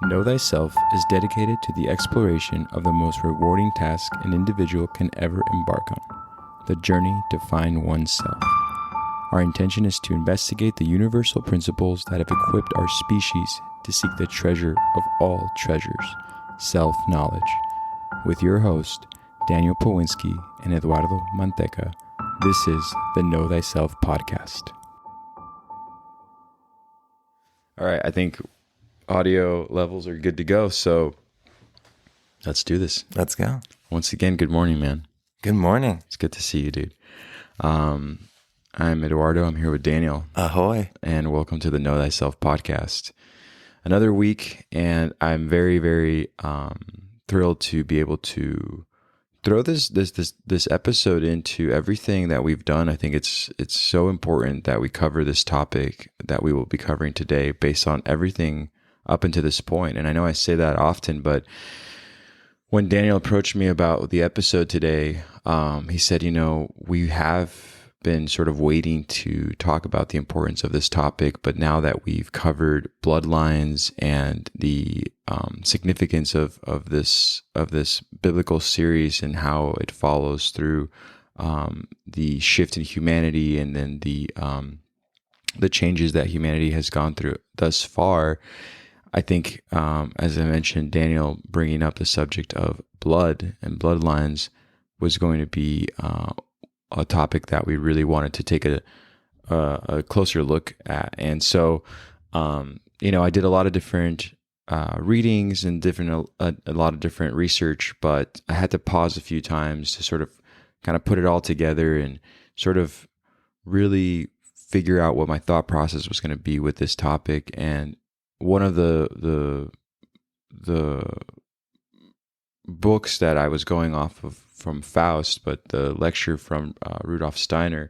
Know Thyself is dedicated to the exploration of the most rewarding task an individual can ever embark on, the journey to find oneself. Our intention is to investigate the universal principles that have equipped our species to seek the treasure of all treasures, self-knowledge. With your host, Daniel Powinski and Eduardo Manteca, this is the Know Thyself podcast. All right, I think audio levels are good to go, so let's do this. Let's go. Once again, good morning, man. Good morning. It's good to see you, dude. I'm Eduardo. I'm here with Daniel. Ahoy. And welcome to the Know Thyself podcast. Another week, and I'm very, very thrilled to be able to throw this episode into everything that we've done. I think it's so important that we cover this topic that we will be covering today based on everything up until this point. And I know I say that often, but when Daniel approached me about the episode today, he said, we have been sort of waiting to talk about the importance of this topic, but now that we've covered bloodlines and the significance of this biblical series and how it follows through the shift in humanity and then the changes that humanity has gone through thus far, I think, as I mentioned, Daniel bringing up the subject of blood and bloodlines was going to be a topic that we really wanted to take a closer look at. And so, I did a lot of different readings and a lot of different research, but I had to pause a few times to sort of kind of put it all together and sort of really figure out what my thought process was going to be with this topic. And one of the books that I was going off of from Faust, but the lecture from Rudolf Steiner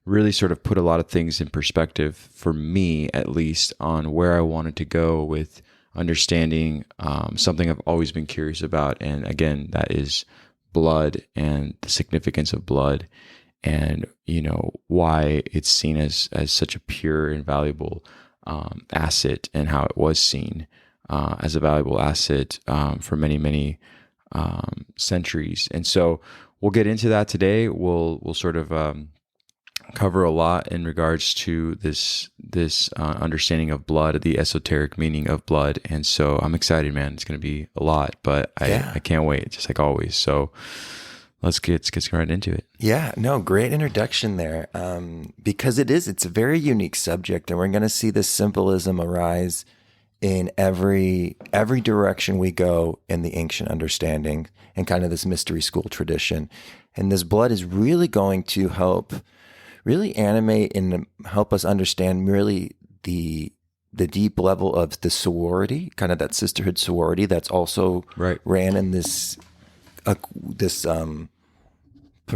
really sort of put a lot of things in perspective for me, at least, on where I wanted to go with understanding something I've always been curious about. And again, that is blood and the significance of blood and, why it's seen as such a pure and valuable asset, and how it was seen as a valuable asset for many, many centuries. And so we'll get into that today. We'll sort of cover a lot in regards to this understanding of blood, the esoteric meaning of blood. And so I'm excited, man. It's going to be a lot, but I can't wait, just like always. So let's get right into it. Yeah, no, great introduction there. Because it's a very unique subject, and we're going to see this symbolism arise in every direction we go in the ancient understanding and kind of this mystery school tradition. And this blood is really going to help really animate and help us understand really the deep level of the sorority, kind of that sisterhood sorority that's also ran in this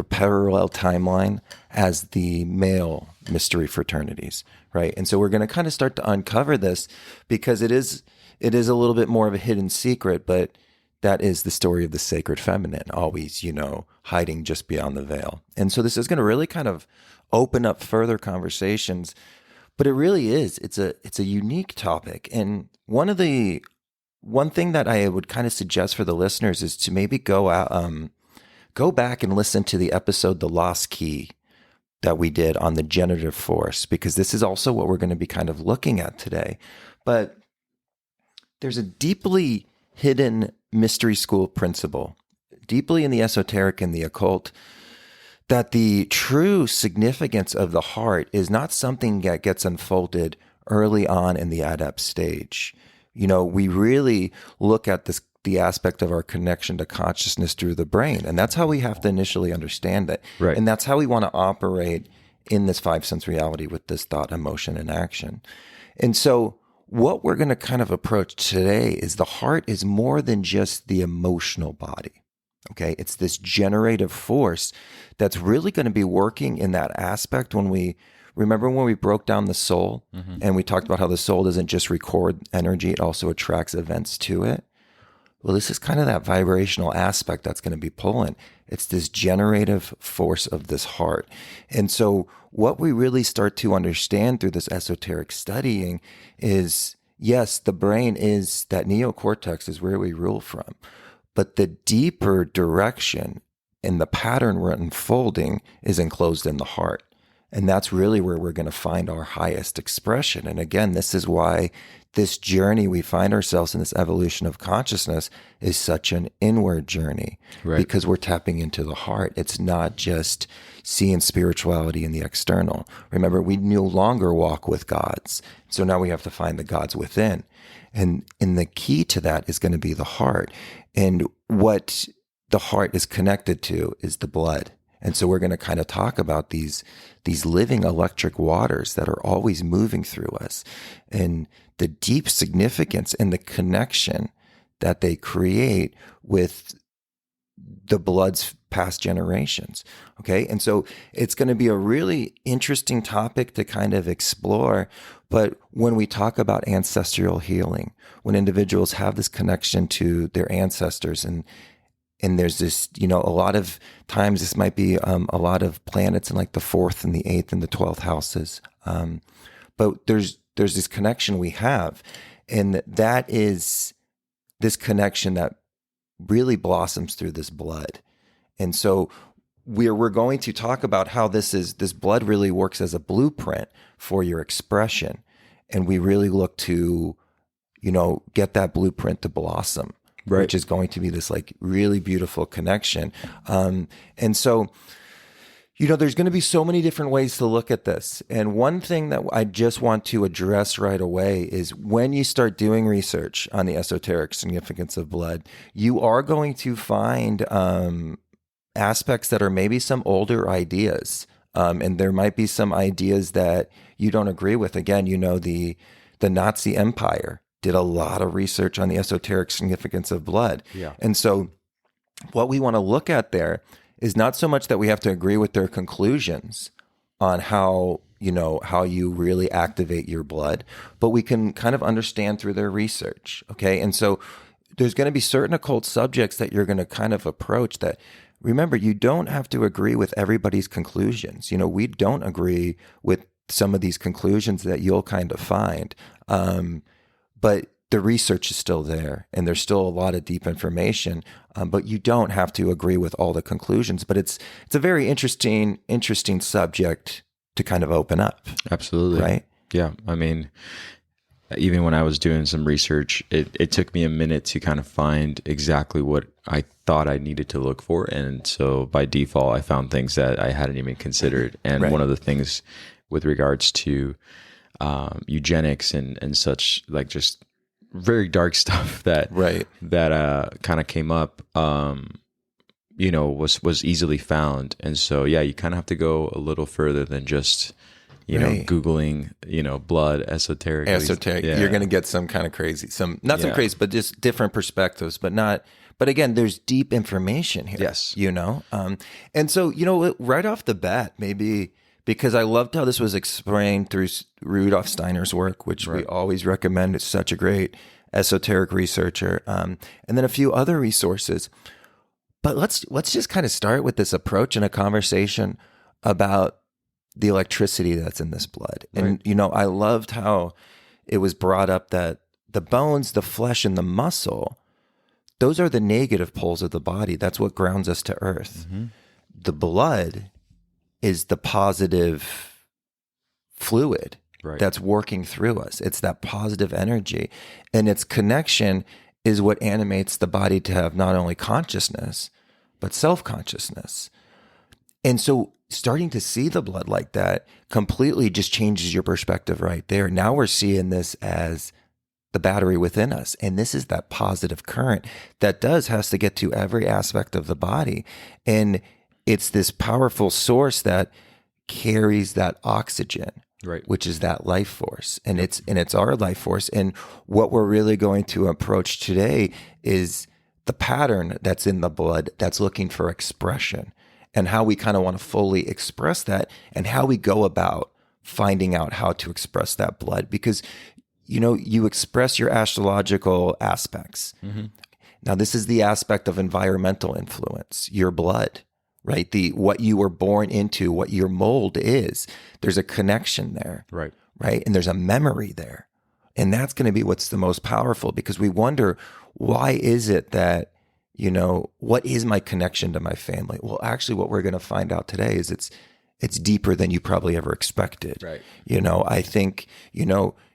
parallel timeline as the male mystery fraternities, right? And so we're going to kind of start to uncover this because it is a little bit more of a hidden secret, but that is the story of the sacred feminine, always, hiding just beyond the veil. And so this is going to really kind of open up further conversations, but it really is. It's a unique topic. And one thing that I would kind of suggest for the listeners is to maybe go back and listen to the episode, The Lost Key, that we did on the generative force, because this is also what we're going to be kind of looking at today. But there's a deeply hidden mystery school principle, deeply in the esoteric and the occult, that the true significance of the heart is not something that gets unfolded early on in the adept stage. We really look at the aspect of our connection to consciousness through the brain. And that's how we have to initially understand it. Right. And that's how we want to operate in this five sense reality with this thought, emotion, and action. And so what we're going to kind of approach today is the heart is more than just the emotional body. Okay. It's this generative force that's really going to be working in that aspect. Remember when we broke down the soul and we talked about how the soul doesn't just record energy, it also attracts events to it. Well, this is kind of that vibrational aspect that's going to be pulling. It's this generative force of this heart. And so what we really start to understand through this esoteric studying is, yes, the brain is, that neocortex is where we rule from. But the deeper direction and the pattern we're unfolding is enclosed in the heart. And that's really where we're going to find our highest expression. And again, this is why this journey we find ourselves in, this evolution of consciousness, is such an inward journey, Right. because we're tapping into the heart. It's not just seeing spirituality in the external. Remember, we no longer walk with gods. So now we have to find the gods within. And the key to that is going to be the heart. And what the heart is connected to is the blood. And so we're going to kind of talk about these living electric waters that are always moving through us, and the deep significance and the connection that they create with the blood's past generations. Okay. And so it's going to be a really interesting topic to kind of explore. But when we talk about ancestral healing, when individuals have this connection to their ancestors, and there's this, a lot of times this might be a lot of planets in like the 4th and the 8th and the 12th houses. But there's this connection we have, and that is this connection that really blossoms through this blood. And so we're going to talk about how this blood really works as a blueprint for your expression. And we really look to, get that blueprint to blossom. Right. Which is going to be this like really beautiful connection. And so, there's going to be so many different ways to look at this. And one thing that I just want to address right away is, when you start doing research on the esoteric significance of blood, you are going to find aspects that are maybe some older ideas. And there might be some ideas that you don't agree with. Again, the Nazi Empire did a lot of research on the esoteric significance of blood. Yeah. And so what we want to look at there is not so much that we have to agree with their conclusions on how you really activate your blood, but we can kind of understand through their research. Okay. And so there's going to be certain occult subjects that you're going to kind of approach that, remember, you don't have to agree with everybody's conclusions. We don't agree with some of these conclusions that you'll kind of find. But the research is still there, and there's still a lot of deep information, but you don't have to agree with all the conclusions. But it's a very interesting subject to kind of open up. Absolutely. Right? Yeah. I mean, even when I was doing some research, it took me a minute to kind of find exactly what I thought I needed to look for. And so by default, I found things that I hadn't even considered. And one of the things with regards to eugenics and such, like just very dark stuff that kind of came up, was easily found. And so, yeah, you kind of have to go a little further than just, Googling, blood esoteric. Yeah. You're going to get some kind of crazy, some crazy, but just different perspectives, but again, there's deep information here. Yes. And so, right off the bat, maybe, because I loved how this was explained through Rudolf Steiner's work, which we always recommend. It's such a great esoteric researcher. And then a few other resources. But let's just kind of start with this approach in a conversation about the electricity that's in this blood. And, I loved how it was brought up that the bones, the flesh, and the muscle, those are the negative poles of the body. That's what grounds us to earth. Mm-hmm. The blood is the positive fluid that's working through us. It's that positive energy. And its connection is what animates the body to have not only consciousness, but self-consciousness. And so starting to see the blood like that completely just changes your perspective right there. Now we're seeing this as the battery within us. And this is that positive current that has to get to every aspect of the body. And it's this powerful source that carries that oxygen, which is that life force. And it's our life force. And what we're really going to approach today is the pattern that's in the blood that's looking for expression, and how we kind of want to fully express that, and how we go about finding out how to express that blood. Because, you express your astrological aspects. Mm-hmm. Now, this is the aspect of environmental influence, your blood. Right? What you were born into, what your mold is, there's a connection there. Right. And there's a memory there And that's going to be what's the most powerful, because we wonder, why is it that, what is my connection to my family? Well, actually what we're going to find out today is it's deeper than you probably ever expected. Right. I think,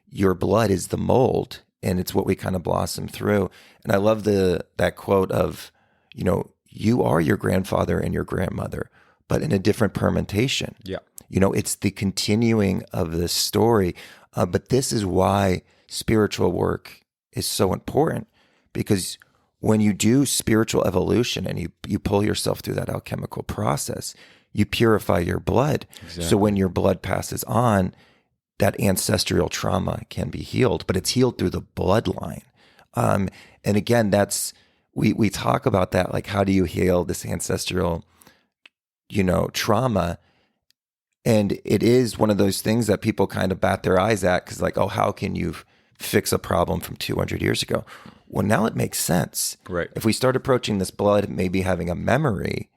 your blood is the mold, and it's what we kind of blossom through. And I love that quote of, you are your grandfather and your grandmother, but in a different permutation. Yeah. It's the continuing of this story. But this is why spiritual work is so important, because when you do spiritual evolution and you pull yourself through that alchemical process, you purify your blood. Exactly. So when your blood passes on, that ancestral trauma can be healed, but it's healed through the bloodline. And again, we talk about that, like, how do you heal this ancestral, trauma? And it is one of those things that people kind of bat their eyes at, because like, oh, how can you fix a problem from 200 years ago? Well, now it makes sense. Right. If we start approaching this blood maybe having a memory,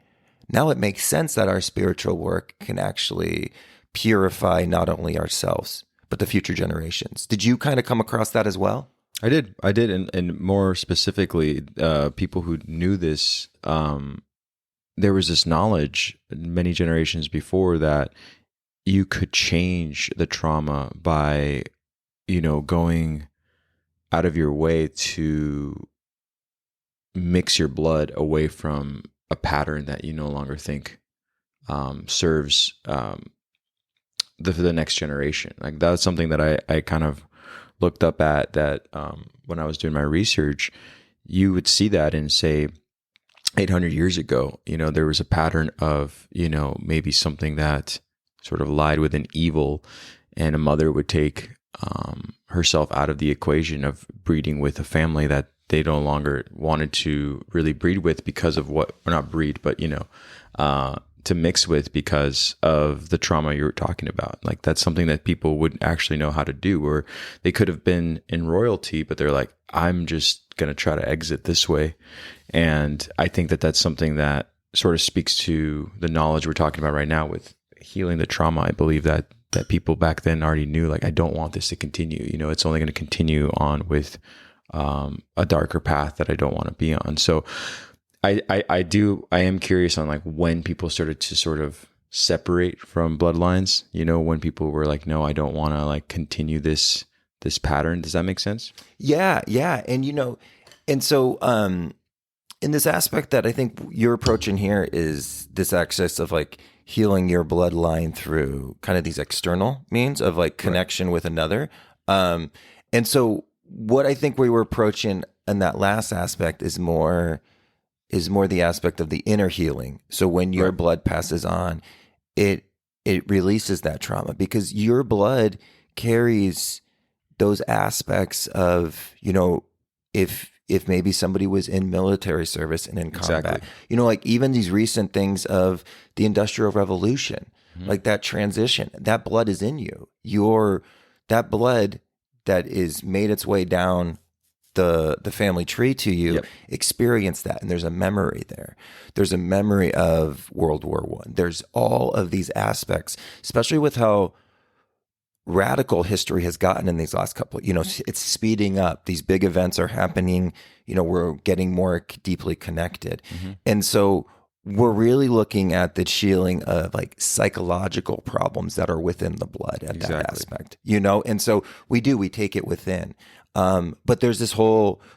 now it makes sense that our spiritual work can actually purify not only ourselves, but the future generations. Did you kind of come across that as well? I did. And more specifically, people who knew this, there was this knowledge many generations before that you could change the trauma by, going out of your way to mix your blood away from a pattern that you no longer think serves the next generation. Like, that was something that I kind of looked up at, that when I was doing my research, you would see that in, say, 800 years ago, there was a pattern of, maybe something that sort of lied with an evil, and a mother would take herself out of the equation of breeding with a family that they no longer wanted to really breed with, because of what, or not breed, but, to mix with, because of the trauma you were talking about. Like, that's something that people wouldn't actually know how to do, or they could have been in royalty, but they're like, I'm just going to try to exit this way. And I think that that's something that sort of speaks to the knowledge we're talking about right now with healing the trauma. I believe that people back then already knew, like, I don't want this to continue. It's only going to continue on with a darker path that I don't want to be on. So I am curious on, like, when people started to sort of separate from bloodlines, when people were like, no, I don't want to, like, continue this pattern. Does that make sense? Yeah. And, and so, in this aspect that I think you're approaching here is this access of, like, healing your bloodline through kind of these external means of, like, connection with another. And so what I think we were approaching in that last aspect is more the aspect of the inner healing. So when your blood passes on, it releases that trauma, because your blood carries those aspects of, if maybe somebody was in military service and in combat, like even these recent things of the Industrial Revolution, like that transition, that blood is in you. That blood that is made its way down the family tree to you, experience that. And there's a memory there. There's a memory of World War I. There's all of these aspects, especially with how radical history has gotten in these last couple, it's speeding up. These big events are happening, we're getting more deeply connected. And so we're really looking at the healing of, like, psychological problems that are within the blood at that aspect, and so we take it within. But there's this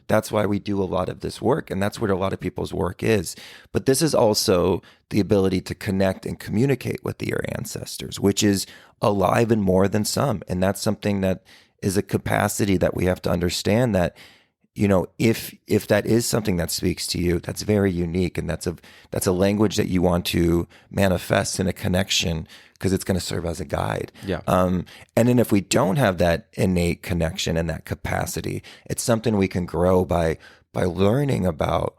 that's why we do a lot of this work, and that's what a lot of people's work is. But this is also the ability to connect and communicate with your ancestors, which is alive and more than some. And that's something that is a capacity that we have to understand, that, if that is something that speaks to you, that's very unique. And that's a language that you want to manifest in a connection, because it's going to serve as a guide. Yeah. And then if we don't have that innate connection and that capacity, it's something we can grow by learning about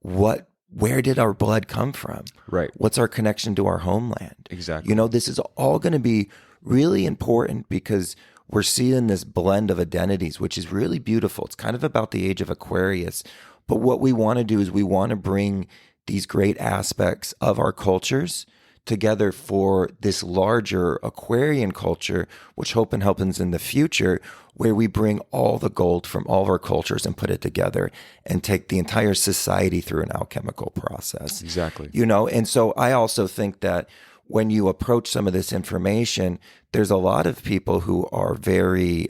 where did our blood come from? Right. What's our connection to our homeland? Exactly. This is all going to be really important, because we're seeing this blend of identities, which is really beautiful. It's kind of about the age of Aquarius. But what we want to do is we want to bring these great aspects of our cultures together for this larger Aquarian culture, which hope and happens in the future, where we bring all the gold from all of our cultures and put it together and take the entire society through an alchemical process. Exactly. And so I also think that when you approach some of this information, there's a lot of people who are very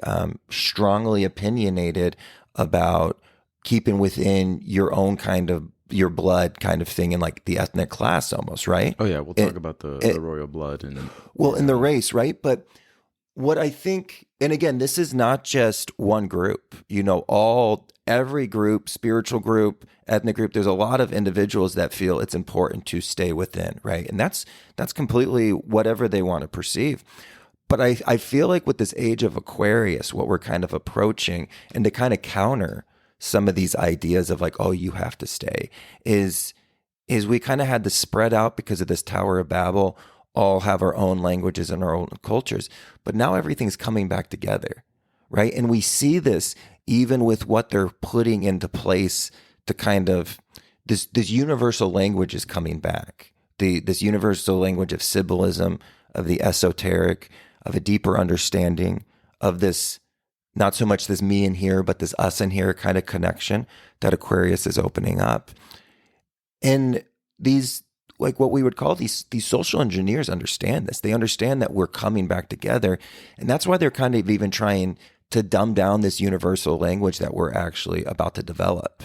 strongly opinionated about keeping within your own kind of your blood kind of thing in like the ethnic class almost, right? Oh yeah, we'll talk about the royal blood and in the race, right? But what I think, and again, this is not just one group, every group, spiritual group, ethnic group, there's a lot of individuals that feel it's important to stay within, right? And that's completely whatever they want to perceive. But I feel like with this age of Aquarius, what we're kind of approaching, and to kind of counter some of these ideas of like, oh, you have to stay, is we kind of had to spread out because of this Tower of Babel, all have our own languages and our own cultures. But now everything's coming back together, right? And we see this even with what they're putting into place to kind of, this universal language is coming back. This universal language of symbolism, of the esoteric, of a deeper understanding of this, not so much this me in here, but this us in here kind of connection that Aquarius is opening up. And these, like what we would call these social engineers understand this. They understand that we're coming back together. And that's why they're kind of even trying to dumb down this universal language that we're actually about to develop.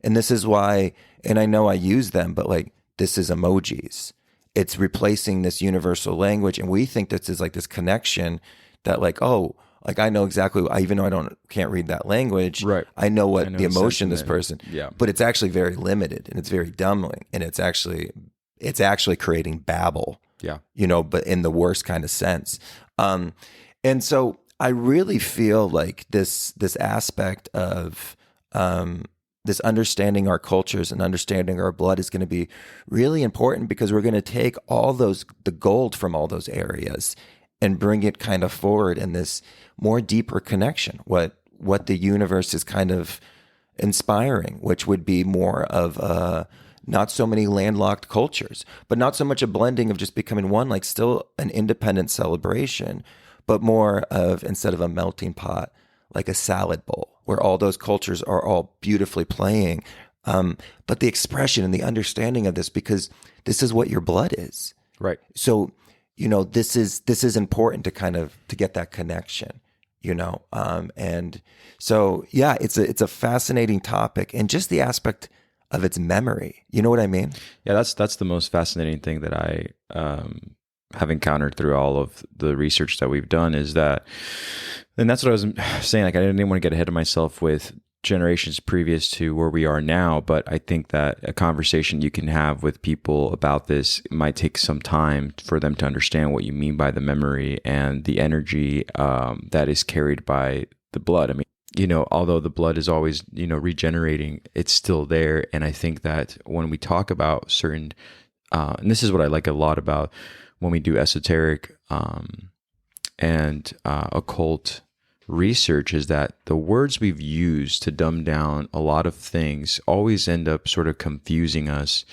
And this is why, and I know I use them, but like this is emojis. It's replacing this universal language. And we think this is like this connection that like, oh, like I know exactly, even though can't read that language, right? I know what the emotion this person, yeah. But it's actually very limited and it's very dumbling, and it's actually creating babble, yeah, but in the worst kind of sense. And so I really feel like this aspect of this understanding our cultures and understanding our blood is going to be really important, because we're going to take the gold from all those areas and bring it kind of forward in this more deeper connection, what the universe is kind of inspiring, which would be more of not so many landlocked cultures, but not so much a blending of just becoming one, like still an independent celebration, but more of, instead of a melting pot, like a salad bowl where all those cultures are all beautifully playing. But the expression and the understanding of this, because this is what your blood is. Right. So, this is important to kind of, to get that connection, and so, yeah, it's a fascinating topic, and just the aspect of its memory. You know what I mean? Yeah, that's the most fascinating thing that I have encountered through all of the research that we've done, is that, and that's what I was saying, like I didn't want to get ahead of myself with generations previous to where we are now, but I think that a conversation you can have with people about this might take some time for them to understand what you mean by the memory and the energy that is carried by the blood. I mean, although the blood is always, regenerating, it's still there. And I think that when we talk about certain, and this is what I like a lot about when we do esoteric and occult research, is that the words we've used to dumb down a lot of things always end up sort of confusing us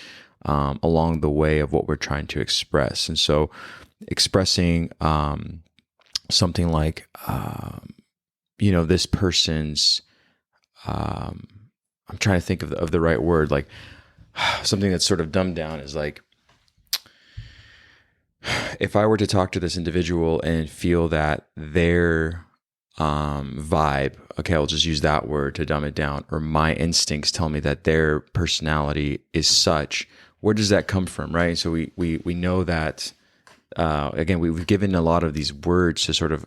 along the way of what we're trying to express. And so expressing something like, this person's, I'm trying to think of the right word, like something that's sort of dumbed down is like, if I were to talk to this individual and feel that their vibe, okay, I'll just use that word to dumb it down, or my instincts tell me that their personality is such, where does that come from, right? So we know that, again, we've given a lot of these words to sort of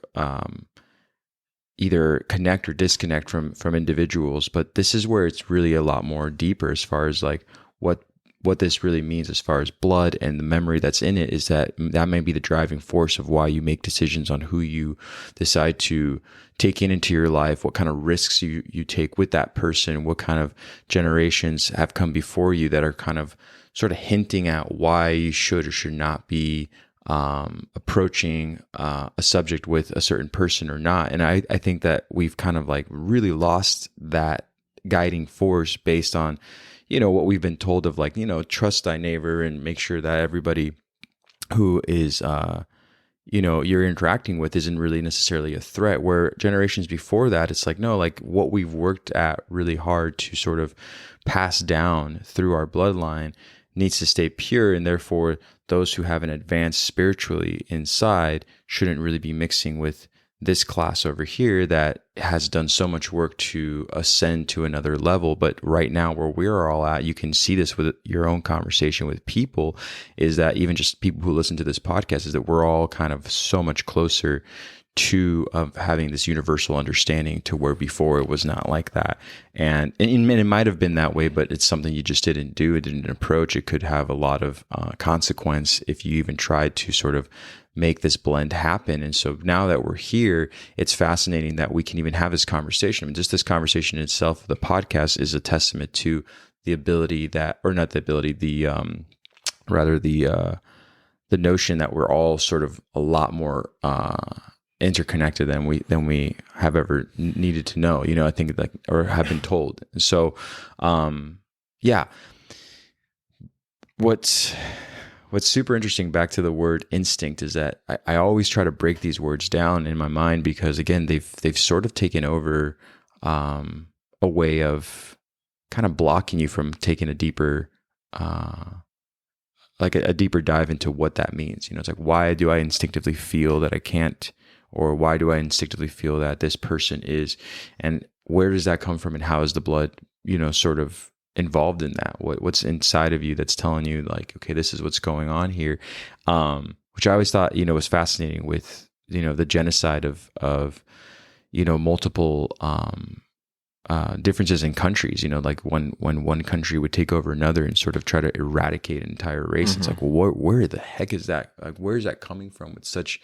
either connect or disconnect from individuals, but this is where it's really a lot more deeper as far as like what this really means as far as blood and the memory that's in it, is that may be the driving force of why you make decisions on who you decide to take into your life, what kind of risks you take with that person, what kind of generations have come before you that are kind of sort of hinting at why you should or should not be approaching a subject with a certain person or not. And I think that we've kind of like really lost that guiding force based on what we've been told of, like, trust thy neighbor and make sure that everybody who is, you're interacting with isn't really necessarily a threat, where generations before that, it's like, no, like what we've worked at really hard to sort of pass down through our bloodline needs to stay pure. And therefore those who haven't advanced spiritually inside shouldn't really be mixing with this class over here that has done so much work to ascend to another level. But right now, where we're all at, you can see this with your own conversation with people, is that even just people who listen to this podcast, is that we're all kind of so much closer to having this universal understanding, to where before it was not like that. And it might have been that way, but it's something you just didn't do. It didn't approach. It could have a lot of consequence if you even tried to sort of make this blend happen. And so now that we're here, it's fascinating that we can even have this conversation. I mean, just this conversation in itself, the podcast, is a testament to the ability that, or not the ability, rather the notion that we're all sort of a lot more interconnected than we have ever needed to know, I think, like, or have been told. And so, yeah, what's super interesting, back to the word instinct, is that I always try to break these words down in my mind, because again, they've sort of taken over a way of kind of blocking you from taking a deeper like a deeper dive into what that means. It's like, why do I instinctively feel that I can't, or why do I instinctively feel that this person is, and where does that come from, and how is the blood, sort of involved in that? What's inside of you that's telling you, like, okay, this is what's going on here, which I always thought, was fascinating with, the genocide of multiple differences in countries, like when one country would take over another and sort of try to eradicate an entire race. It's like, well, where the heck is that? Like, where is that coming from with such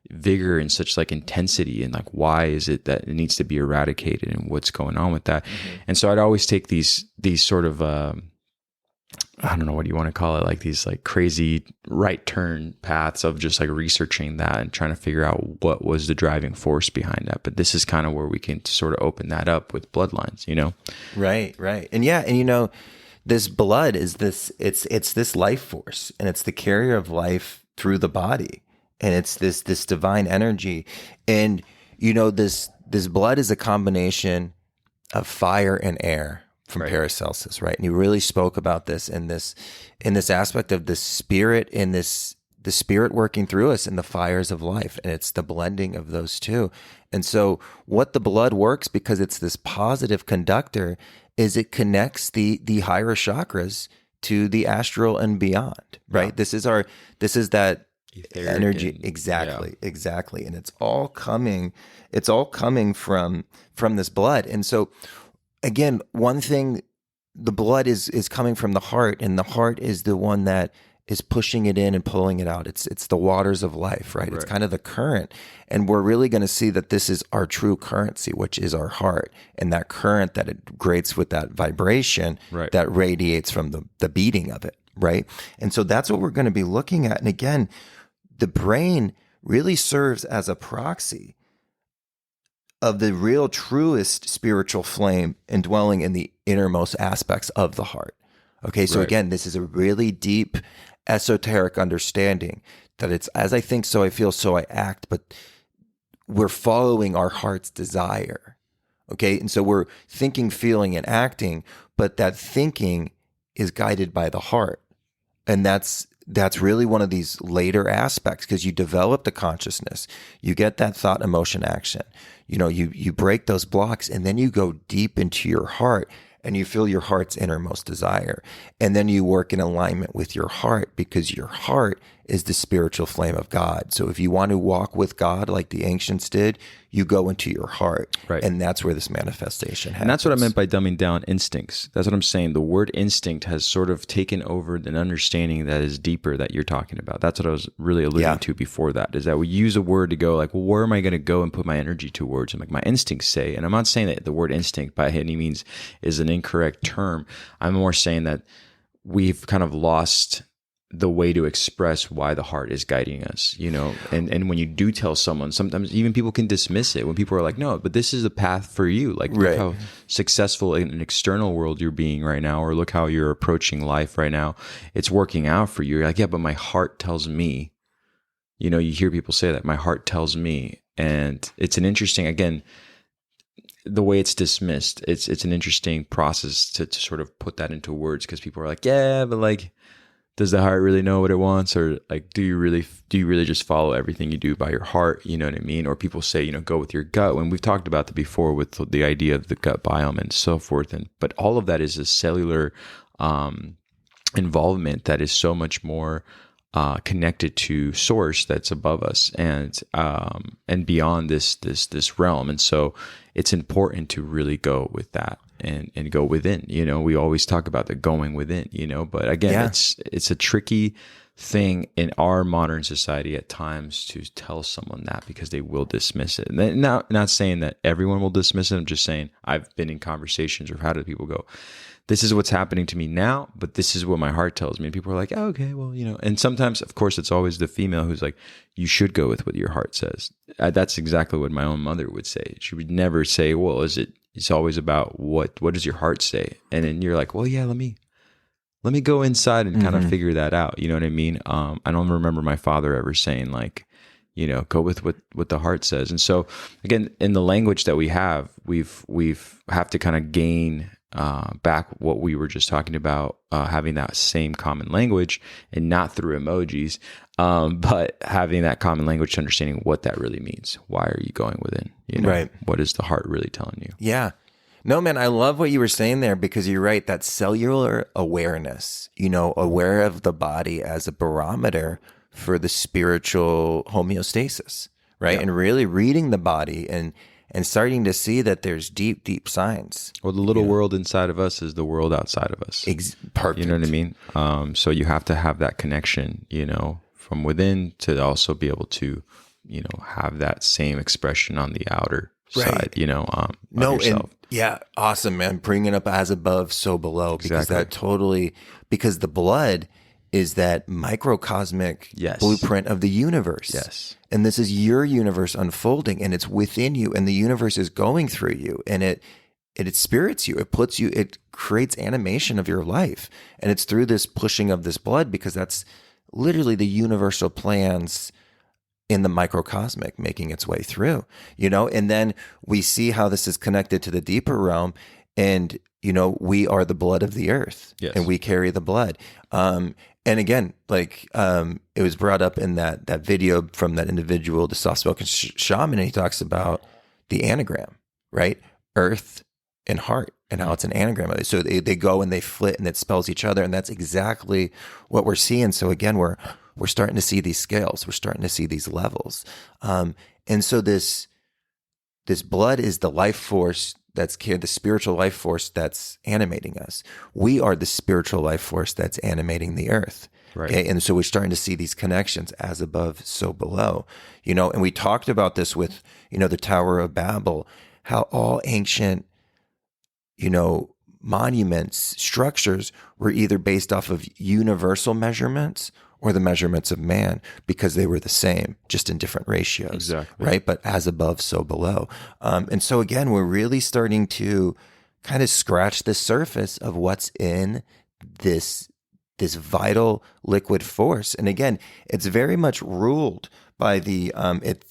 vigor and such like intensity? And like, why is it that it needs to be eradicated, and what's going on with that? And so I'd always take these sort of I don't know, what do you want to call it, like these like crazy right turn paths of just like researching that and trying to figure out what was the driving force behind that. But this is kind of where we can sort of open that up with bloodlines, Right. And yeah, and this blood is it's this life force, and it's the carrier of life through the body, and it's this divine energy. And this blood is a combination of fire and air from Right. Paracelsus, right? And he really spoke about this in this aspect of the spirit, in the spirit working through us in the fires of life, and it's the blending of those two. And so what the blood works, because it's this positive conductor, is it connects the higher chakras to the astral and beyond, right? Yeah. This is that Etheric energy. and- Exactly. And it's all coming from this blood. And so again, one thing, the blood is coming from the heart, and the heart is the one that is pushing it in and pulling it out. It's the waters of life, right? It's kind of the current. And we're really going to see that this is our true currency, which is our heart. And that current that it grates with that vibration Right. that radiates from the beating of it, right? And so that's what we're going to be looking at. And again, the brain really serves as a proxy of the real truest spiritual flame indwelling in the innermost aspects of the heart. Okay, so Right. again, this is a really deep esoteric understanding that it's as I think, so I feel, so I act, but we're following our heart's desire. Okay, and so we're thinking, feeling, and acting, but that thinking is guided by the heart. And that's really one of these later aspects, because you develop the consciousness, you get that thought, emotion, action. You break those blocks, and then you go deep into your heart, and you feel your heart's innermost desire. And then you work in alignment with your heart, because your heart is the spiritual flame of God. So if you want to walk with God like the ancients did, you go into your heart. Right. And that's where this manifestation happens. And that's what I meant by dumbing down instincts. That's what I'm saying. The word instinct has sort of taken over an understanding that is deeper that you're talking about. That's what I was really alluding to before that, is that we use a word to go like, well, where am I going to go and put my energy towards? And like my instincts say, and I'm not saying that the word instinct by any means is an incorrect term. I'm more saying that we've kind of lost the way to express why the heart is guiding us, and when you do tell someone, sometimes even people can dismiss it when people are like, no, but this is the path for you. Like, look Right. how successful in an external world you're being right now, or look how you're approaching life right now. It's working out for you. You're like, yeah, but my heart tells me, you hear people say that, my heart tells me. And it's an interesting, again, the way it's dismissed, it's an interesting process to sort of put that into words, because people are like, yeah, but like, does the heart really know what it wants? Or like, do you really just follow everything you do by your heart? You know what I mean? Or people say, go with your gut. When we've talked about that before with the idea of the gut biome and so forth. But all of that is a cellular involvement that is so much more connected to source that's above us and beyond this realm. And so it's important to really go with that and go within. We always talk about the going within, but again, it's a tricky thing in our modern society at times to tell someone that, because they will dismiss it. And not saying that everyone will dismiss it. I'm just saying I've been in conversations or how do people go, this is what's happening to me now, but this is what my heart tells me. And people are like, oh, okay, well, and sometimes, of course, it's always the female who's like, you should go with what your heart says. That's exactly what my own mother would say. She would never say, well, it's always about what does your heart say? And then you're like, well, yeah, let me go inside and kind of figure that out. You know what I mean? I don't remember my father ever saying like, go with what the heart says. And so again, in the language that we have, we've have to kind of gain back what we were just talking about, having that same common language, and not through emojis, but having that common language to understanding what that really means. Why are you going within? Right. What is the heart really telling you? Yeah. No, man, I love what you were saying there, because you're right. That cellular awareness, aware of the body as a barometer for the spiritual homeostasis, right? Yeah. And really reading the body and starting to see that there's deep, deep signs. Well, the little world inside of us is the world outside of us. Perfect. You know what I mean? So you have to have that connection, from within, to also be able to, have that same expression on the outer side, of yourself. Yeah, awesome, man. Bringing up as above, so below, because because the blood is that microcosmic blueprint of the universe. Yes. And this is your universe unfolding, and it's within you, and the universe is going through you, and it spirits you. It creates animation of your life. And it's through this pushing of this blood, because that's literally the universal plans in the microcosmic making its way through, and then we see how this is connected to the deeper realm. And, we are the blood of the earth, and we carry the blood. And again, like, it was brought up in that video from that individual, the soft-spoken shaman, and he talks about the anagram, right? Earth and heart, and how it's an anagram. So they go and they flit, and it spells each other. And that's exactly what we're seeing. So again, we're starting to see these scales. We're starting to see these levels. And so this blood is the life force the spiritual life force that's animating us. We are the spiritual life force that's animating the earth. Right. Okay? And so we're starting to see these connections, as above, so below, and we talked about this with, the Tower of Babel, how all ancient, monuments, structures were either based off of universal measurements or the measurements of man, because they were the same, just in different ratios. Exactly. Right? But as above, so below. And so again, we're really starting to kind of scratch the surface of what's in this vital liquid force. And again, it's very much ruled by the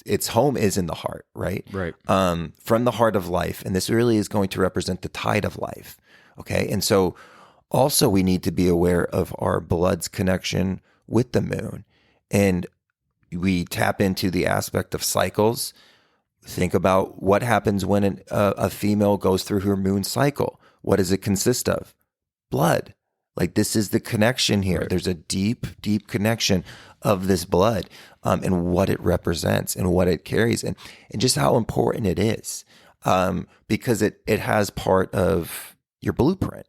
its home is in the heart, right? Right. From the heart of life. And this really is going to represent the tide of life. Okay. And so also we need to be aware of our blood's connection with the moon. And we tap into the aspect of cycles. Think about what happens when a female goes through her moon cycle. What does it consist of? Blood. Like, this is the connection here. Right. There's a deep, deep connection of this blood, and what it represents and what it carries, and just how important it is, because it has part of your blueprint,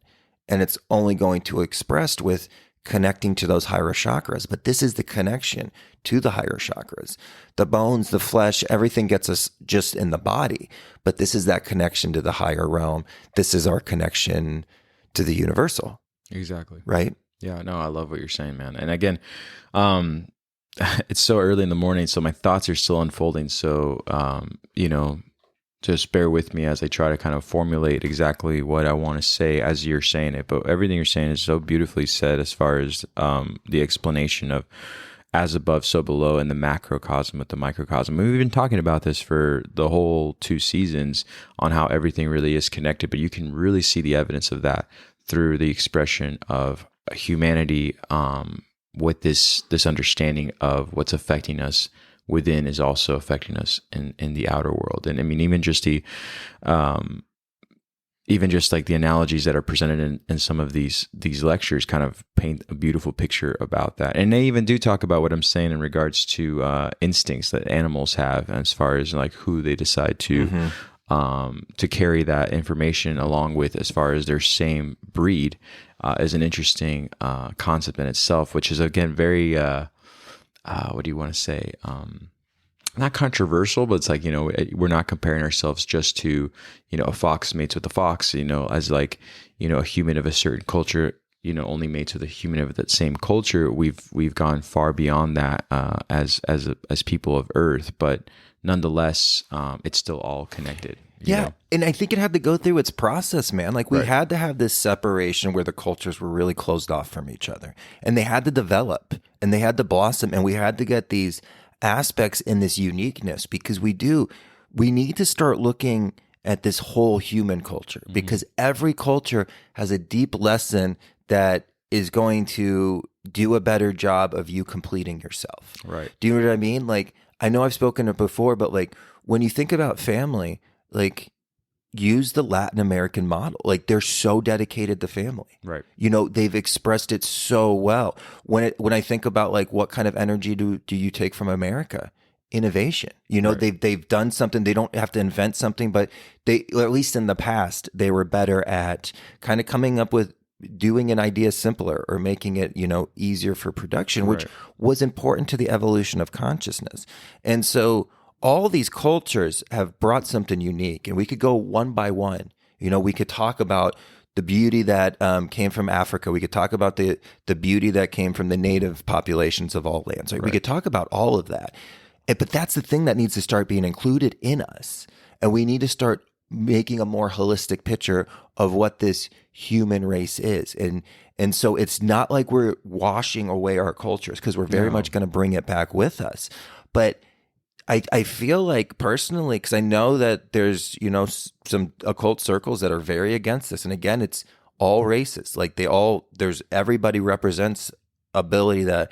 and it's only going to expressed with connecting to those higher chakras. But this is the connection to the higher chakras. The bones, the flesh, everything gets us just in the body, but this is that connection to the higher realm. This is our connection to the universal. Exactly. Right? Yeah, no, I love what you're saying, man. And again, um, it's so early in the morning, so my thoughts are still unfolding. So, just bear with me as I try to kind of formulate exactly what I want to say as you're saying it. But everything you're saying is so beautifully said as far as the explanation of as above, so below, and the macrocosm with the microcosm. And we've been talking about this for the whole 2 seasons on how everything really is connected, but you can really see the evidence of that through the expression of humanity with this understanding of what's affecting us within is also affecting us in the outer world. And I mean, even just like the analogies that are presented in some of these lectures kind of paint a beautiful picture about that. And they even do talk about what I'm saying in regards to instincts that animals have as far as like who they decide to carry that information along with as far as their same breed is an interesting concept in itself, which is again very what do you want to say? Not controversial, but it's like, we're not comparing ourselves just to, a fox mates with a fox, as like, a human of a certain culture, only mates with a human of that same culture. We've gone far beyond that as people of Earth, but nonetheless, it's still all connected. You know? And I think it had to go through its process, man. Like we had to have this separation where the cultures were really closed off from each other, and they had to develop and they had to blossom, and we had to get these aspects in this uniqueness because we need to start looking at this whole human culture because every culture has a deep lesson that is going to do a better job of you completing yourself. Right. Do you know what I mean? Like, I know I've spoken it before, but like when you think about family, like use the Latin American model. Like they're so dedicated to family. Right. They've expressed it so well. When I think about like what kind of energy do you take from America? Innovation. They've done something. They don't have to invent something, but or at least in the past, they were better at kind of coming up with doing an idea simpler or making it, easier for production, which was important to the evolution of consciousness. And so all these cultures have brought something unique, and we could go one by one. We could talk about the beauty that came from Africa. We could talk about the beauty that came from the native populations of all lands. Right? We could talk about all of that. But that's the thing that needs to start being included in us. And we need to start making a more holistic picture of what this human race is. And so it's not like we're washing away our cultures because we're very much going to bring it back with us. But I feel like personally, because I know that there's, some occult circles that are very against this. And again, it's all races. Like everybody represents ability that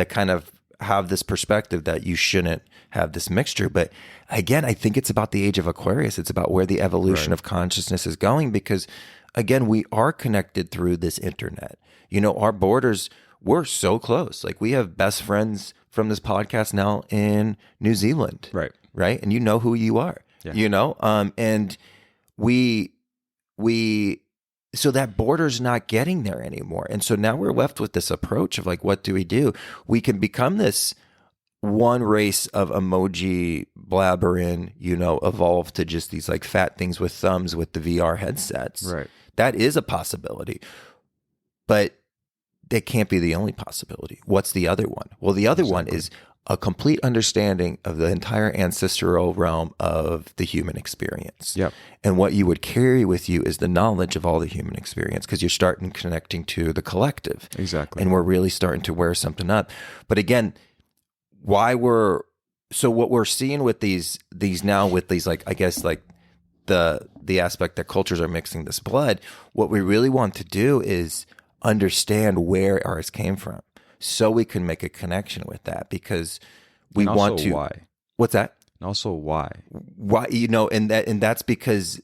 kind of have this perspective that you shouldn't have this mixture. But again, I think it's about the age of Aquarius. It's about where the evolution of consciousness is going because, again, we are connected through this internet. Our borders, we're so close. Like we have best friends from this podcast now in New Zealand. Right. And you know who you are, and so that border's not getting there anymore. And so now we're left with this approach of like, what do we do? We can become this one race of emoji blabbering, evolve to just these like fat things with thumbs with the VR headsets. Right. That is a possibility, but that can't be the only possibility. What's the other one? Well, the other one is a complete understanding of the entire ancestral realm of the human experience. Yep. And what you would carry with you is the knowledge of all the human experience because you're starting connecting to the collective. Exactly. And we're really starting to wear something up. But again, what we're seeing with these now with these, like, I guess, like the aspect that cultures are mixing this blood, what we really want to do is understand where ours came from so we can make a connection with that because we want to. Why? What's that? And also why? Why, and that's because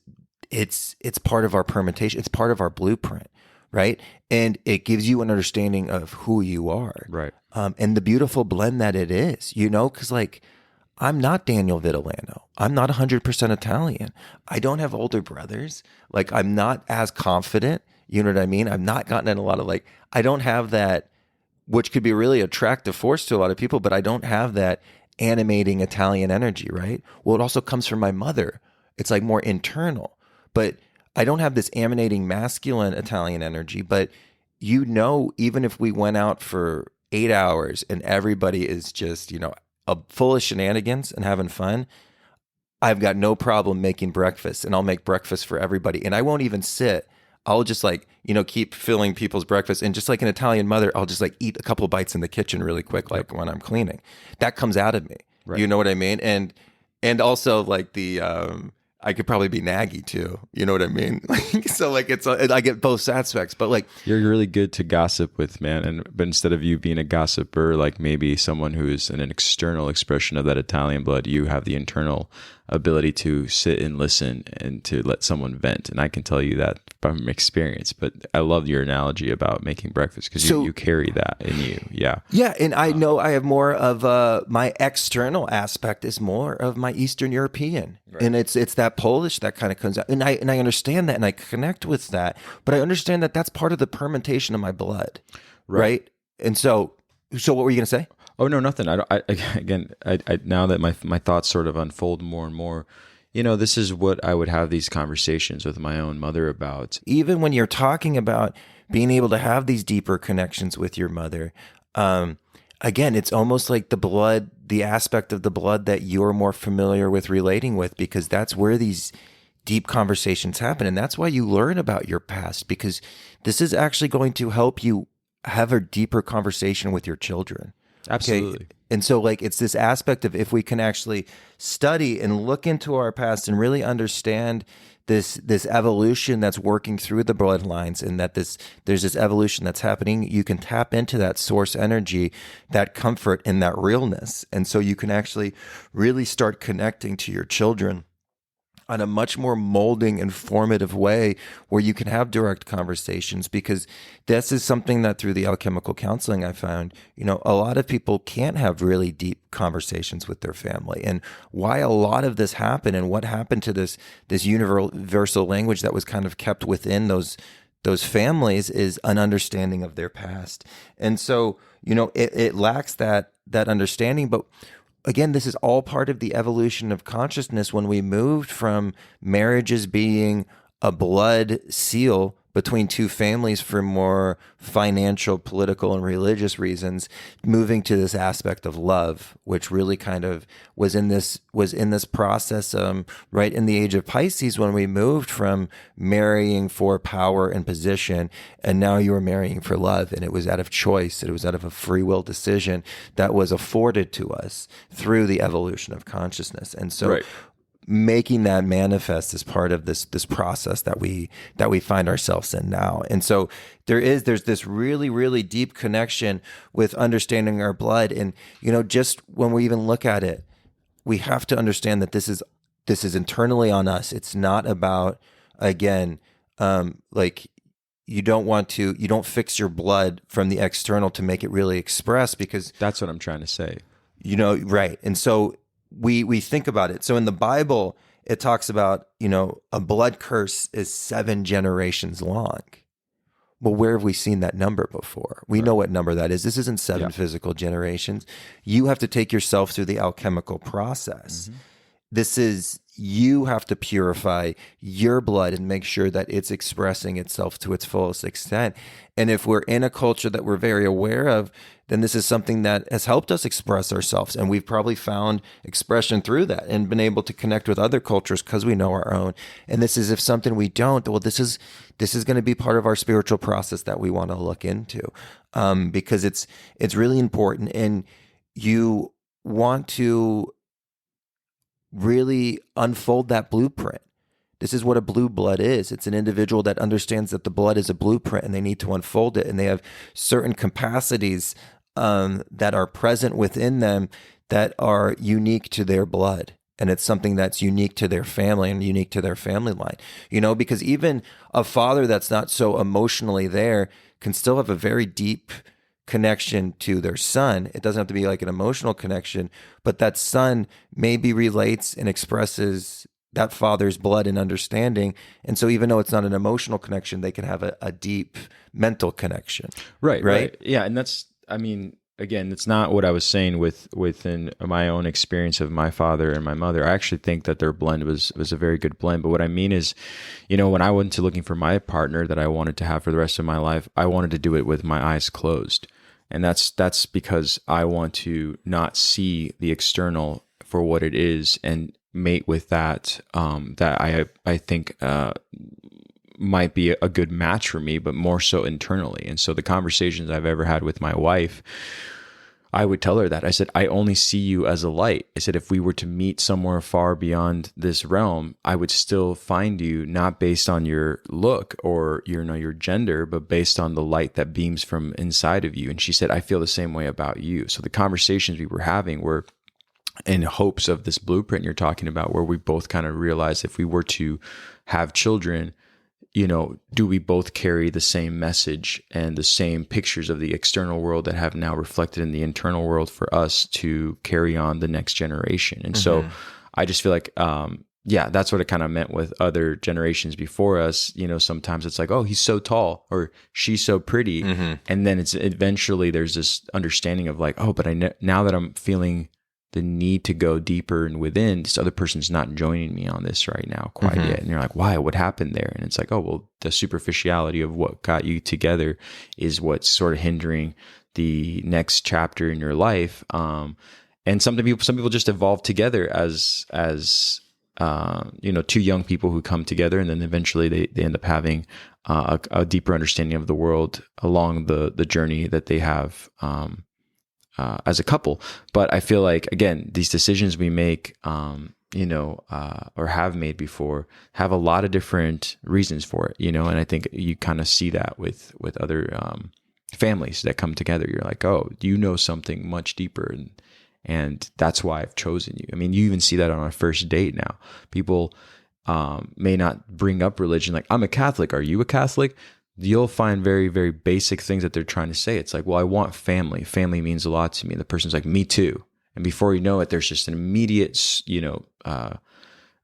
it's part of our permutation. It's part of our blueprint, right? And it gives you an understanding of who you are. Right. And the beautiful blend that it is, because like I'm not Daniel Vitellano. I'm not 100% Italian. I don't have older brothers. Like I'm not as confident. You know what I mean? I've not gotten in a lot of I don't have that, which could be a really attractive force to a lot of people, but I don't have that animating Italian energy, right? Well, it also comes from my mother. It's like more internal, but I don't have this emanating masculine Italian energy, but even if we went out for 8 hours and everybody is just, full of shenanigans and having fun, I've got no problem making breakfast, and I'll make breakfast for everybody. And I won't even sit. I'll just keep filling people's breakfast. And just like an Italian mother, I'll just eat a couple bites in the kitchen really quick, when I'm cleaning. That comes out of me. Right. You know what I mean? And also I could probably be naggy too. You know what I mean? So I get both aspects, but you're really good to gossip with, man. But instead of you being a gossiper, maybe someone who is an external expression of that Italian blood, you have the internal ability to sit and listen and to let someone vent. And I can tell you that from experience, but I love your analogy about making breakfast because you carry that in you. Yeah. Yeah. And I know I have more of my external aspect is more of my Eastern European. Right. And it's that Polish that kind of comes out. And I understand that and I connect with that, but I understand that that's part of the fermentation of my blood. Right. And so what were you going to say? Oh, no, nothing. I now that my thoughts sort of unfold more and more, this is what I would have these conversations with my own mother about. Even when you're talking about being able to have these deeper connections with your mother, again, it's almost like the blood, the aspect of the blood that you're more familiar with relating with, because that's where these deep conversations happen. And that's why you learn about your past, because this is actually going to help you have a deeper conversation with your children. Absolutely. Okay? And so it's this aspect of if we can actually study and look into our past and really understand this evolution that's working through the bloodlines, and that there's this evolution that's happening, you can tap into that source energy, that comfort and that realness. And so you can actually really start connecting to your children on a much more molding and formative way, where you can have direct conversations, because this is something that through the alchemical counseling I found, a lot of people can't have really deep conversations with their family, and why a lot of this happened and what happened to this universal language that was kind of kept within those families is an understanding of their past. And so, it lacks that understanding, but again, this is all part of the evolution of consciousness when we moved from marriages being a blood seal between two families for more financial, political, and religious reasons, moving to this aspect of love, which really kind of was in this process right in the age of Pisces, when we moved from marrying for power and position, and now you are marrying for love, and it was out of choice, it was out of a free will decision that was afforded to us through the evolution of consciousness. And so right. Making that manifest is part of this process that we find ourselves in now. And so there's this really, really deep connection with understanding our blood. And, just when we even look at it, we have to understand that this is internally on us. It's not about, again, you don't fix your blood from the external to make it really express, because that's what I'm trying to say. Right. And so we think about it. So in the Bible, it talks about, a blood curse is 7 generations long. Well, where have we seen that number before? We know what number that is. This isn't 7 physical generations. You have to take yourself through the alchemical process. Mm-hmm. This is, you have to purify your blood and make sure that it's expressing itself to its fullest extent. And if we're in a culture that we're very aware of, then this is something that has helped us express ourselves. And we've probably found expression through that and been able to connect with other cultures because we know our own. And this is, if something we don't, well, this is going to be part of our spiritual process that we want to look into, because it's really important. And you want to really unfold that blueprint. This is what a blue blood is. It's an individual that understands that the blood is a blueprint and they need to unfold it. And they have certain capacities that are present within them that are unique to their blood. And it's something that's unique to their family and unique to their family line. Because even a father that's not so emotionally there can still have a very deep connection to their son. It doesn't have to be like an emotional connection, but that son maybe relates and expresses that father's blood and understanding. And so even though it's not an emotional connection, they can have a deep mental connection. Right. Yeah. And that's, again, it's not what I was saying within my own experience of my father and my mother. I actually think that their blend was a very good blend. But what I mean is, when I went to looking for my partner that I wanted to have for the rest of my life, I wanted to do it with my eyes closed. And that's because I want to not see the external for what it is and mate with that, that I think might be a good match for me, but more so internally. And so the conversations I've ever had with my wife, I would tell her that. I said, I only see you as a light. I said, if we were to meet somewhere far beyond this realm, I would still find you not based on your look or your gender, but based on the light that beams from inside of you. And she said, I feel the same way about you. So the conversations we were having were in hopes of this blueprint you're talking about, where we both kind of realized if we were to have children, do we both carry the same message and the same pictures of the external world that have now reflected in the internal world for us to carry on the next generation? And so I just feel like, that's what it kind of meant with other generations before us. Sometimes it's like, oh, he's so tall or she's so pretty. And then it's eventually there's this understanding of like, oh, but now that I'm feeling the need to go deeper and within, this other person's not joining me on this right now quite yet. And you're like, why? What happened there? And it's like, oh, well, the superficiality of what got you together is what's sort of hindering the next chapter in your life. And some people just evolve together as two young people who come together, and then eventually they end up having a deeper understanding of the world along the journey that they have as a couple. But I feel like, again, these decisions we make, or have made before, have a lot of different reasons for it, and I think you kind of see that with other families that come together. You're like, oh, you know something much deeper, and that's why I've chosen you. I mean, you even see that on our first date now. People may not bring up religion, like, I'm a Catholic. Are you a Catholic? You'll find very, very basic things that they're trying to say. It's like, well, I want family. Family means a lot to me. And the person's like, me too. And before you know it, there's just an immediate,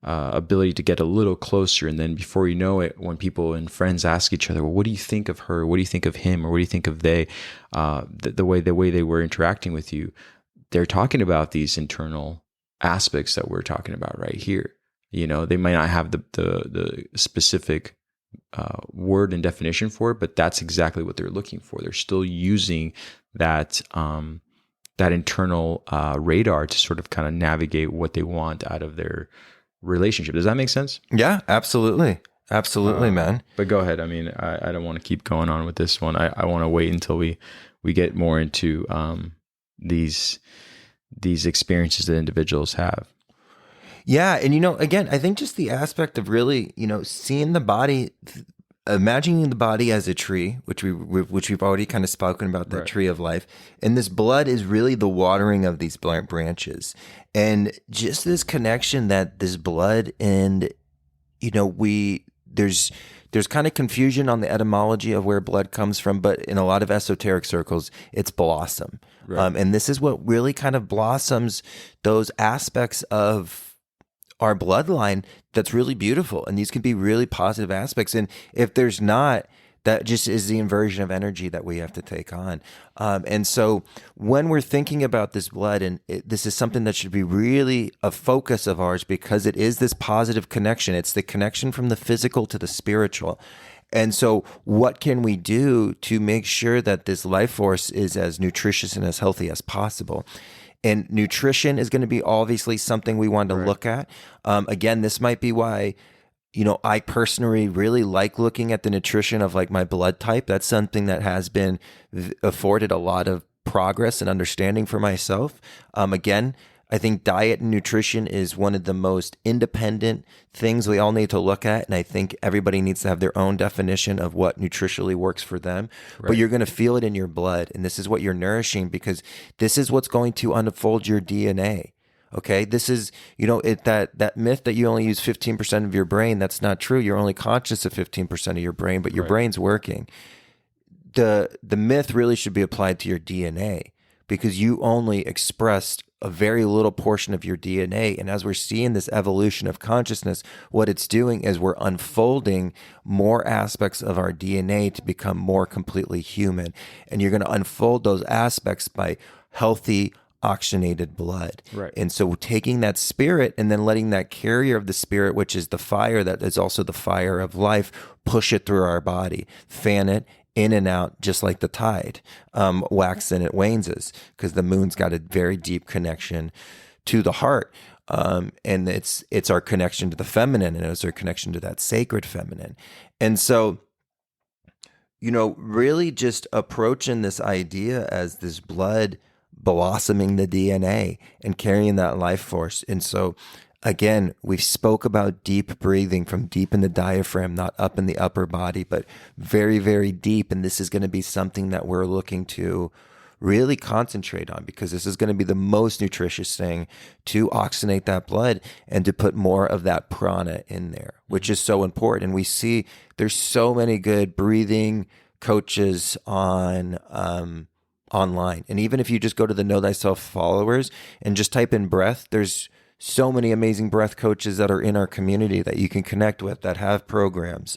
ability to get a little closer. And then before you know it, when people and friends ask each other, well, what do you think of her? What do you think of him? Or what do you think of they? The way they were interacting with you, they're talking about these internal aspects that we're talking about right here. They might not have the specific word and definition for it, but that's exactly what they're looking for. They're still using that internal radar to sort of kind of navigate what they want out of their relationship. Does that make sense? Yeah, absolutely. Absolutely, man. But go ahead. I mean, I don't want to keep going on with this one. I want to wait until we get more into these experiences that individuals have. Yeah. And, again, I think just the aspect of really, seeing the body, imagining the body as a tree, which we've already kind of spoken about, that tree of life. And this blood is really the watering of these branches. And just this connection that this blood and, there's kind of confusion on the etymology of where blood comes from, but in a lot of esoteric circles, it's blossom. Right. And this is what really kind of blossoms those aspects of our bloodline that's really beautiful. And these can be really positive aspects. And if there's not, that just is the inversion of energy that we have to take on. And so when we're thinking about this blood, and this is something that should be really a focus of ours, because it is this positive connection. It's the connection from the physical to the spiritual. And so what can we do to make sure that this life force is as nutritious and as healthy as possible? And nutrition is going to be obviously something we want to look at. Again, this might be why, I personally really like looking at the nutrition of like my blood type. That's something that has been afforded a lot of progress and understanding for myself. Again, I think diet and nutrition is one of the most independent things we all need to look at. And I think everybody needs to have their own definition of what nutritionally works for them. Right. But you're going to feel it in your blood. And this is what you're nourishing, because this is what's going to unfold your DNA. Okay. This is, that myth that you only use 15% of your brain. That's not true. You're only conscious of 15% of your brain, but your brain's working. The myth really should be applied to your DNA, because you only expressed a very little portion of your DNA. And as we're seeing this evolution of consciousness, what it's doing is we're unfolding more aspects of our DNA to become more completely human. And you're going to unfold those aspects by healthy, oxygenated blood. Right. And so taking that spirit and then letting that carrier of the spirit, which is the fire that is also the fire of life, push it through our body, fan it in and out, just like the tide, waxes and it wanes, because the moon's got a very deep connection to the heart. And it's our connection to the feminine, and it's our connection to that sacred feminine. And so, really just approaching this idea as this blood blossoming the DNA and carrying that life force. And so, again, we spoke about deep breathing from deep in the diaphragm, not up in the upper body, but very, very deep. And this is going to be something that we're looking to really concentrate on, because this is going to be the most nutritious thing to oxygenate that blood and to put more of that prana in there, which is so important. And we see there's so many good breathing coaches online. And even if you just go to the Know Thyself followers and just type in breath, there's so many amazing breath coaches that are in our community that you can connect with, that have programs.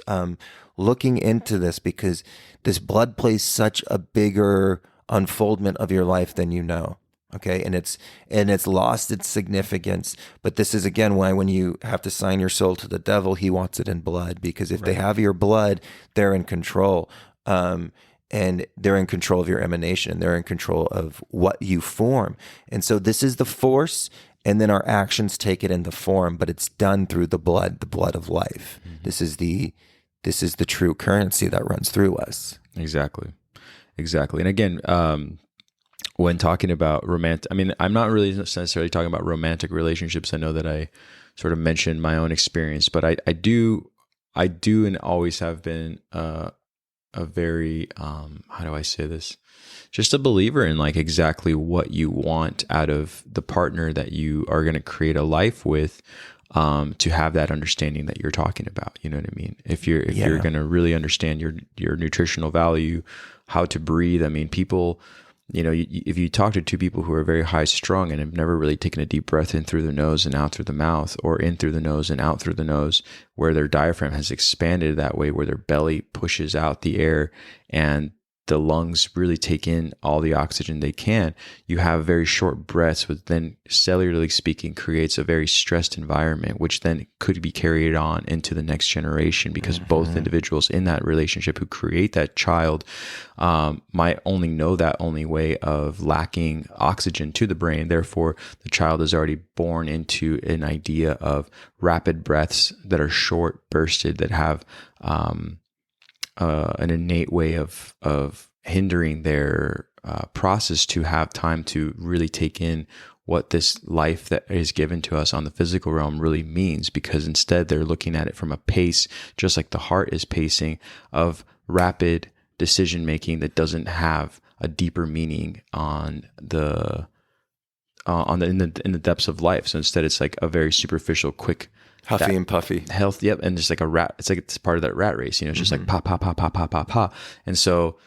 Looking into this, because this blood plays such a bigger unfoldment of your life than you know. Okay. And it's lost its significance. But this is, again, why when you have to sign your soul to the devil, he wants it in blood, because if they have your blood, they're in control. And they're in control of your emanation. They're in control of what you form. And so this is the force, and then our actions take it into form, but it's done through the blood of life. Mm-hmm. This is the true currency that runs through us. Exactly. And again, when talking about romantic, I mean, I'm not really necessarily talking about romantic relationships. I know that I sort of mentioned my own experience, but I do and always have been, a very, how do I say this? Just a believer in like exactly what you want out of the partner that you are going to create a life with, to have that understanding that you're talking about. You know what I mean? If you're going to really understand your nutritional value, how to breathe. I mean, people, if you talk to two people who are very high strung and have never really taken a deep breath in through the nose and out through the mouth, or in through the nose and out through the nose, where their diaphragm has expanded that way, where their belly pushes out the air and the lungs really take in all the oxygen they can, you have very short breaths, which then, cellularly speaking, creates a very stressed environment, which then could be carried on into the next generation, because both individuals in that relationship who create that child might only know that only way of lacking oxygen to the brain. Therefore, the child is already born into an idea of rapid breaths that are short bursted, that have an innate way of hindering their process to have time to really take in what this life that is given to us on the physical realm really means, because instead they're looking at it from a pace, just like the heart is pacing, of rapid decision making that doesn't have a deeper meaning in the depths of life. So instead it's like a very superficial, quick, huffy and puffy health. Yep. And just like a rat, it's part of that rat race, it's just like pop, pop, pop, pop, pop, pop, pop. And so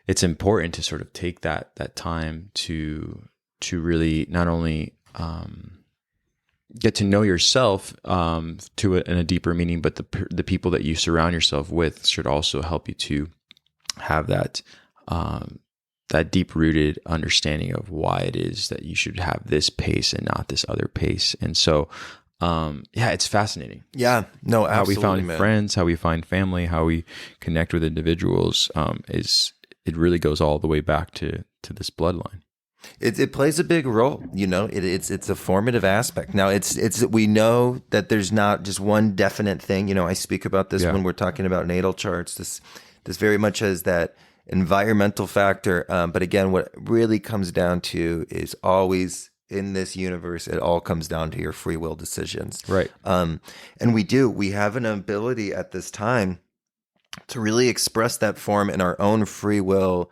it's important to sort of take that time to really not only get to know yourself in a deeper meaning, but the people that you surround yourself with should also help you to have that deep rooted understanding of why it is that you should have this pace and not this other pace. And so it's fascinating. Yeah, no, absolutely. How we find friends, how we find family, how we connect with individuals, it really goes all the way back to this bloodline. It plays a big role, it's a formative aspect. Now we know that there's not just one definite thing. I speak about this when we're talking about natal charts. This very much has that environmental factor. But again, what it really comes down to is always, in this universe, it all comes down to your free will decisions. Right. And we have an ability at this time to really express that form in our own free will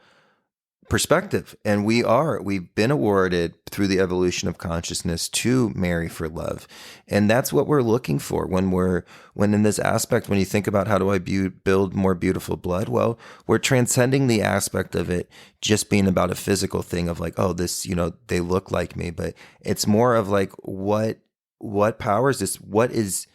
perspective. And we've been awarded through the evolution of consciousness to marry for love. And that's what we're looking for when in this aspect, when you think about how do I build more beautiful blood? Well, we're transcending the aspect of it just being about a physical thing of like, oh, this, they look like me, but it's more of like, what powers this? What is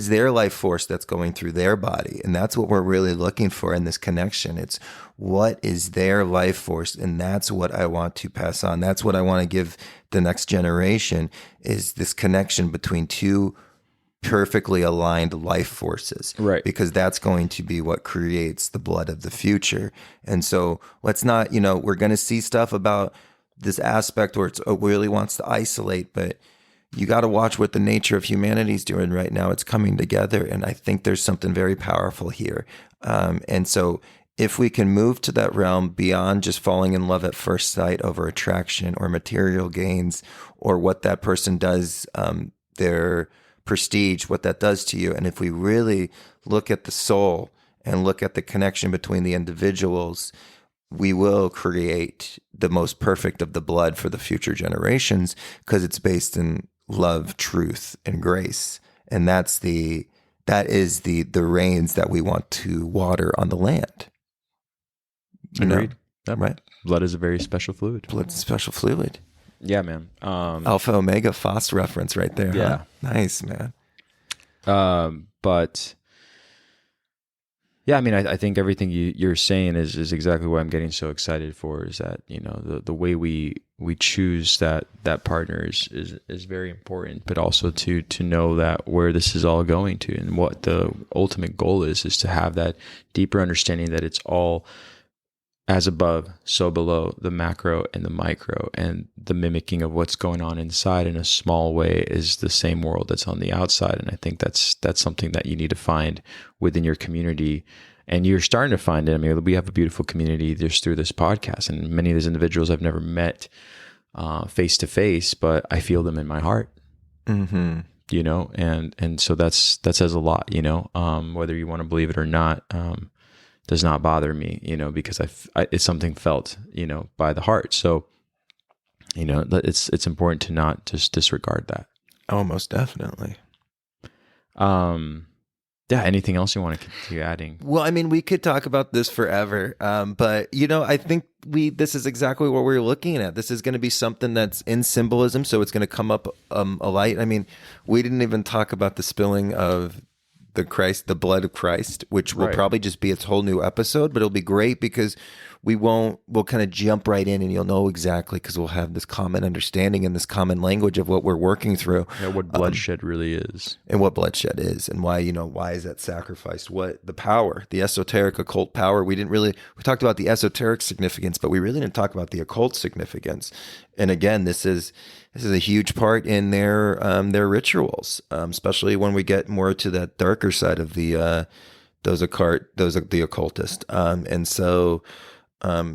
their life force that's going through their body? And that's what we're really looking for in this connection. It's what is their life force? And that's what I want to pass on. That's what I want to give the next generation, is this connection between two perfectly aligned life forces. Right. Because that's going to be what creates the blood of the future. And so let's not, we're going to see stuff about this aspect where it really wants to isolate, but you got to watch what the nature of humanity is doing right now. It's coming together. And I think there's something very powerful here. And so if we can move to that realm beyond just falling in love at first sight over attraction or material gains or what that person does, their prestige, what that does to you. And if we really look at the soul and look at the connection between the individuals, we will create the most perfect of the blood for the future generations, because it's based in love, truth, and grace. And that is the rains that we want to water on the land. Agreed. Right? Blood is a very special fluid. Blood's a special fluid. Yeah, man. Alpha Omega Phos reference right there. Yeah. Huh? Nice, man. But yeah, I mean, I think everything you're saying is exactly what I'm getting so excited for, is that, the way we choose that partner is very important, but also to know that where this is all going to, and what the ultimate goal is to have that deeper understanding that it's all as above, so below, the macro and the micro, and the mimicking of what's going on inside in a small way is the same world that's on the outside. And I think that's something that you need to find within your community. And you're starting to find it. I mean, we have a beautiful community just through this podcast, and many of these individuals I've never met face to face, but I feel them in my heart. Mm-hmm. And so that says a lot. Whether you want to believe it or not, does not bother me, because it's something felt, by the heart. So, it's important to not just disregard that. Oh, most definitely. Yeah. Anything else you want to continue adding? Well, I mean, we could talk about this forever. But I think this is exactly what we're looking at. This is going to be something that's in symbolism. So it's going to come up a light. I mean, we didn't even talk about the spilling of the blood of Christ, which will probably just be its whole new episode, but it'll be great because we'll kind of jump right in, and you'll know exactly, because we'll have this common understanding and this common language of what we're working through. Yeah, what bloodshed really is. And what bloodshed is, and why is that sacrificed? What the power, the esoteric occult power. We talked about the esoteric significance, but we really didn't talk about the occult significance. And again, this is a huge part in their rituals, especially when we get more to that darker side of the occultist. And so,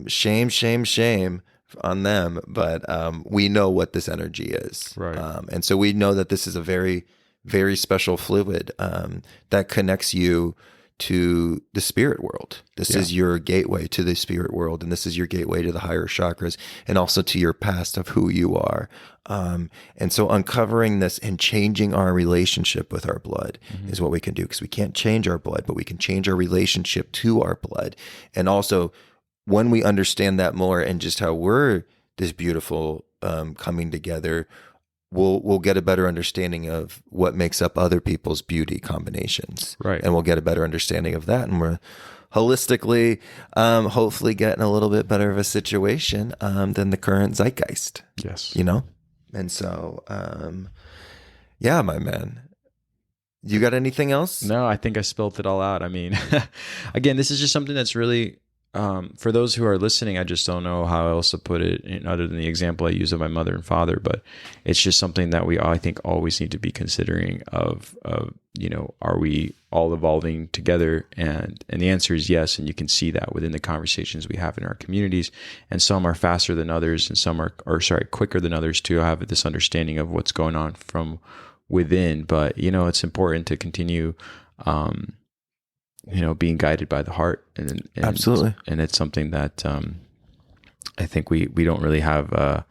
shame on them, but we know what this energy is, right? And so we know that this is a very, very special fluid that connects you to the spirit world. This is your gateway to the spirit world, and this is your gateway to the higher chakras, and also to your past of who you are. And so uncovering this and changing our relationship with our blood is what we can do, because we can't change our blood, but we can change our relationship to our blood. And also, when we understand that more, and just how we're this beautiful coming together, we'll get a better understanding of what makes up other people's beauty combinations. Right. And we'll get a better understanding of that. And we're holistically, hopefully getting a little bit better of a situation than the current zeitgeist. Yes. And so, yeah, my man. You got anything else? No, I think I spilled it all out. I mean, again, this is just something that's really, for those who are listening, I just don't know how else to put it other than the example I use of my mother and father, but it's just something that I think always need to be considering of, are we all evolving together? And the answer is yes. And you can see that within the conversations we have in our communities, and some are faster than others, and some are quicker than others to have this understanding of what's going on from within. But, it's important to continue, being guided by the heart, and absolutely. And it's something that I think we don't really have a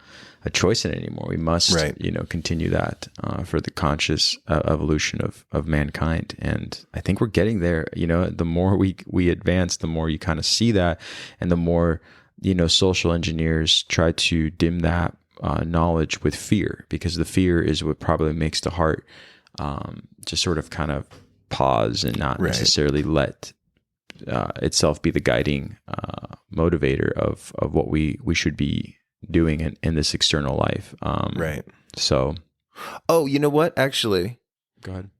choice in it anymore. We must, Right. continue that for the conscious evolution of mankind. And I think we're getting there. The more we advance, the more you kind of see that, and the more social engineers try to dim that knowledge with fear, because the fear is what probably makes the heart just sort of kind of pause and not Right. necessarily let itself be the guiding motivator of what we should be doing in this external life. Right. So, Oh, you know what? Actually, go ahead.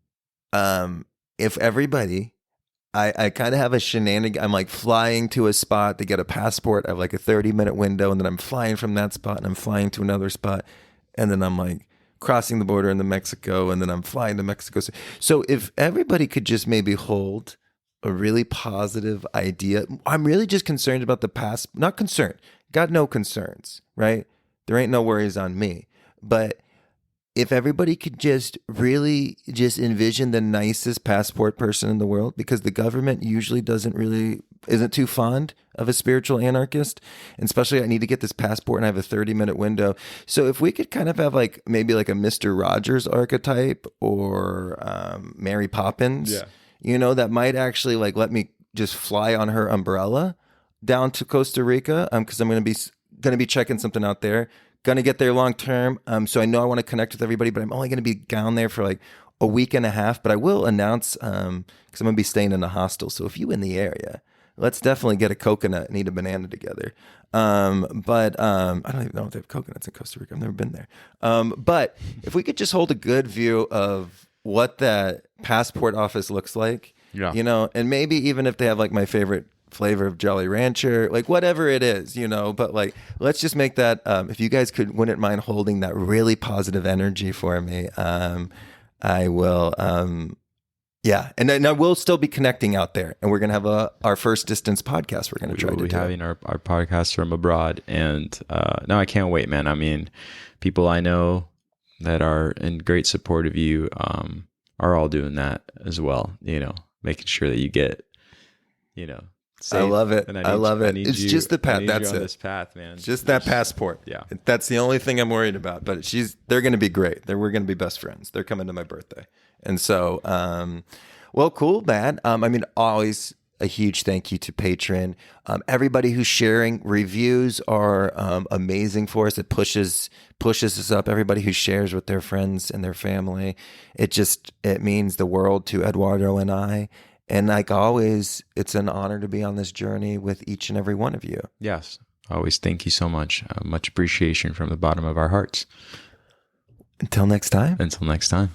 if everybody, I kind of have a shenanigan. I'm like flying to a spot to get a passport. I have like a 30-minute window, and then I'm flying from that spot, and I'm flying to another spot, and then I'm like crossing the border into Mexico, and then I'm flying to Mexico. So if everybody could just maybe hold a really positive idea. I'm really just concerned about the past. Not concerned. Got no concerns, right? There ain't no worries on me. But if everybody could just really just envision the nicest passport person in the world, because the government usually isn't too fond of a spiritual anarchist. And especially I need to get this passport and I have a 30-minute window. So if we could kind of have like maybe like a Mr. Rogers archetype or Mary Poppins, that might actually like let me just fly on her umbrella down to Costa Rica, because I'm going to be checking something out there. Going to get there long term. So I know I want to connect with everybody, but I'm only going to be down there for like a week and a half. But I will announce, because I'm going to be staying in a hostel. So if you in the area, let's definitely get a coconut and eat a banana together. But I don't even know if they have coconuts in Costa Rica. I've never been there. But if we could just hold a good view of what that passport office looks like, and maybe even if they have like my favorite flavor of Jolly Rancher, like whatever it is, but like, let's just make that, if you guys wouldn't mind holding that really positive energy for me, I will, and then I will still be connecting out there, and we're going to have our first distance podcast. We're going to try to do having our podcast from abroad. And, no, I can't wait, man. I mean, people I know that are in great support of you, are all doing that as well, making sure that you get, safe. I love it. I love it. It's just the path. That's it. This path, man. Just that passport. Yeah. That's the only thing I'm worried about. But they're going to be great. We're going to be best friends. They're coming to my birthday. And so, well, cool, man. Always a huge thank you to Patreon. Everybody who's sharing. Reviews are amazing for us. It pushes us up. Everybody who shares with their friends and their family. It means the world to Eduardo and I. And like always, it's an honor to be on this journey with each and every one of you. Yes. Always thank you so much. Much appreciation from the bottom of our hearts. Until next time. Until next time.